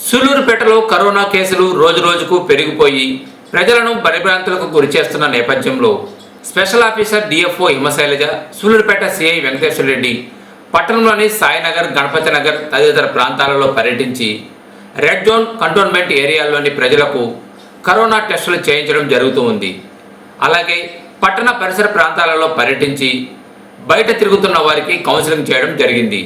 సూలూరుపేటలో corona కేసులు రోజురోజుకు పెరిగిపోయి ప్రజలను భయభ్రాంతులకు గురిచేస్తున్న నేపథ్యంలో special officer DFO Himashailaja, Sullurpeta CI Venkateswara Reddy పట్టణంలోని సాయినగర్, గణపతి నగర్ తదితర ప్రాంతాలలో పర్యటించి రెడ్ జోన్ కంటోన్మెంట్ ఏరియాల్లోని ప్రజలకు కరోనా టెస్టులు చేయించడం జరుగుతూ ఉంది. అలాగే పట్టణ పరిసర ప్రాంతాలలో పర్యటించి బయట తిరుగుతున్న వారికి కౌన్సిలింగ్ చేయడం జరిగింది.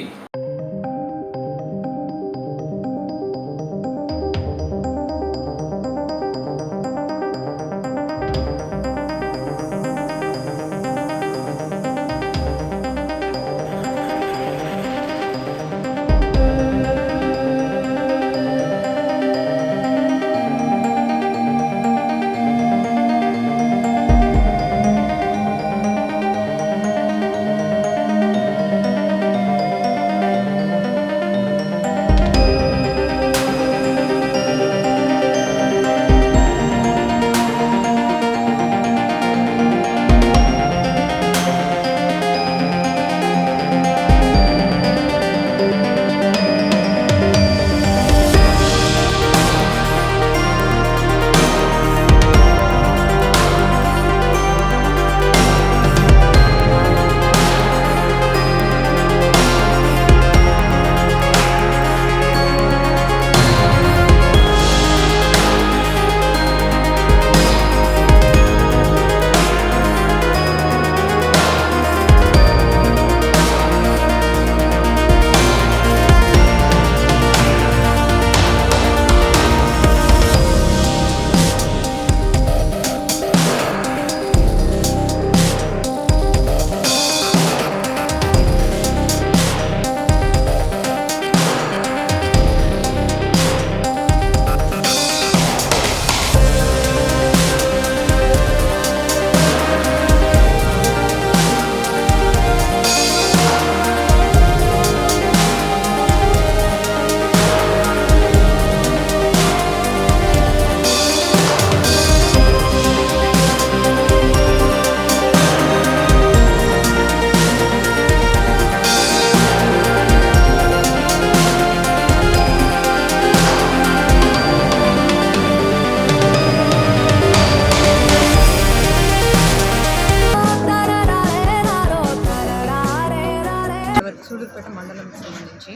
సూలూరుపేట మండలంకి సంబంధించి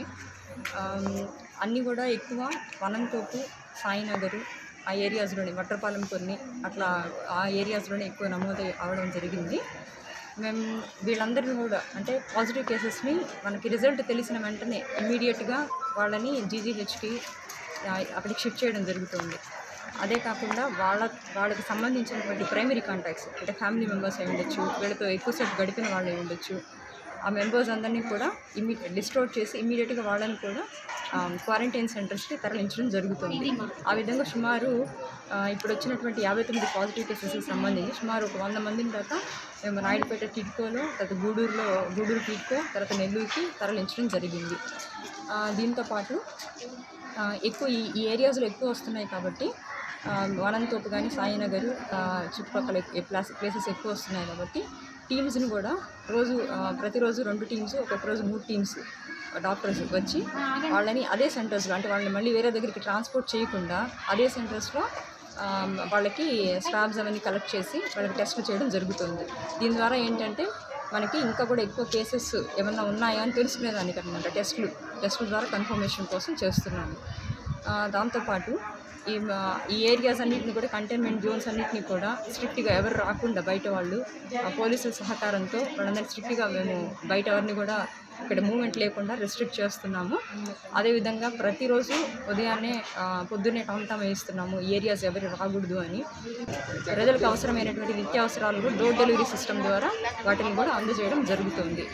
అన్నీ కూడా ఎక్కువ వనంతోపు, సాయినగరు ఆ ఏరియాస్లోని వట్రపాలెం కొన్ని అట్లా ఆ ఏరియాస్లోనే ఎక్కువ నమోదు అవడం జరిగింది. మేము వీళ్ళందరినీ కూడా అంటే పాజిటివ్ కేసెస్ని మనకి రిజల్ట్ తెలిసిన వెంటనే ఇమ్మీడియట్గా వాళ్ళని జీజీహెచ్కి అక్కడికి షిఫ్ట్ చేయడం జరుగుతుంది. అదే కాకుండా వాళ్ళకి సంబంధించినటువంటి ప్రైమరీ కాంటాక్ట్స్ అంటే ఫ్యామిలీ మెంబర్స్ అయి ఉండొచ్చు, వీళ్ళతో ఎక్కువసేపు గడిపిన వాళ్ళు అయి ఉండొచ్చు, ఆ మెంబర్స్ అందరినీ కూడా లిస్ట్ అవుట్ చేసి ఇమ్మీడియట్గా వాళ్ళని కూడా క్వారంటైన్ సెంటర్స్కి తరలించడం జరుగుతుంది. ఆ విధంగా సుమారు ఇప్పుడు వచ్చినటువంటి 59 పాజిటివ్ కేసెస్కి సంబంధించి సుమారు ఒక 100 మందిని దాకా మేము నాయుడుపేట టిడ్కోలో, తర్వాత గూడూరు టిడ్కో, తర్వాత నెల్లూరుకి తరలించడం జరిగింది. దీంతోపాటు ఎక్కువ ఈ ఏరియాస్లో ఎక్కువ వస్తున్నాయి కాబట్టి వనంతోపు కానీ సాయినగర్ చుట్టుపక్కల ప్లేసెస్ ఎక్కువ వస్తున్నాయి కాబట్టి టీమ్స్ని కూడా ప్రతిరోజు 2 టీమ్స్, ఒక్కొక్క రోజు 3 టీమ్స్ డాక్టర్స్ వచ్చి వాళ్ళని అదే సెంటర్స్లో అంటే వాళ్ళని మళ్ళీ వేరే దగ్గరికి ట్రాన్స్పోర్ట్ చేయకుండా అదే సెంటర్స్లో వాళ్ళకి స్వాబ్స్ అవన్నీ కలెక్ట్ చేసి వాళ్ళకి టెస్టులు చేయడం జరుగుతుంది. దీని ద్వారా ఏంటంటే మనకి ఇంకా కూడా ఎక్కువ కేసెస్ ఏమన్నా ఉన్నాయా అని తెలుసుకునేదానికి అనమాట టెస్టుల ద్వారా కన్ఫర్మేషన్ కోసం చేస్తున్నాము. దాంతోపాటు ఈ ఏరియాస్ అన్నింటిని కూడా కంటైన్మెంట్ జోన్స్ అన్నింటినీ కూడా స్ట్రిక్ట్గా ఎవరు రాకుండా బయట వాళ్ళు పోలీసుల సహకారంతో వాళ్ళందరినీ స్ట్రిక్ట్గా మేము బయట ఎవరిని కూడా ఇక్కడ మూవ్మెంట్ లేకుండా రెస్ట్రిక్ట్ చేస్తున్నాము. అదేవిధంగా ప్రతిరోజు ఉదయాన్నే పొద్దున్నే టౌన్ వేస్తున్నాము ఏరియాస్ ఎవరు రాకూడదు అని. ప్రజలకు అవసరమైనటువంటి నిత్యావసరాలు డోర్ డెలివరీ సిస్టమ్ ద్వారా వాటిని కూడా అందజేయడం జరుగుతుంది.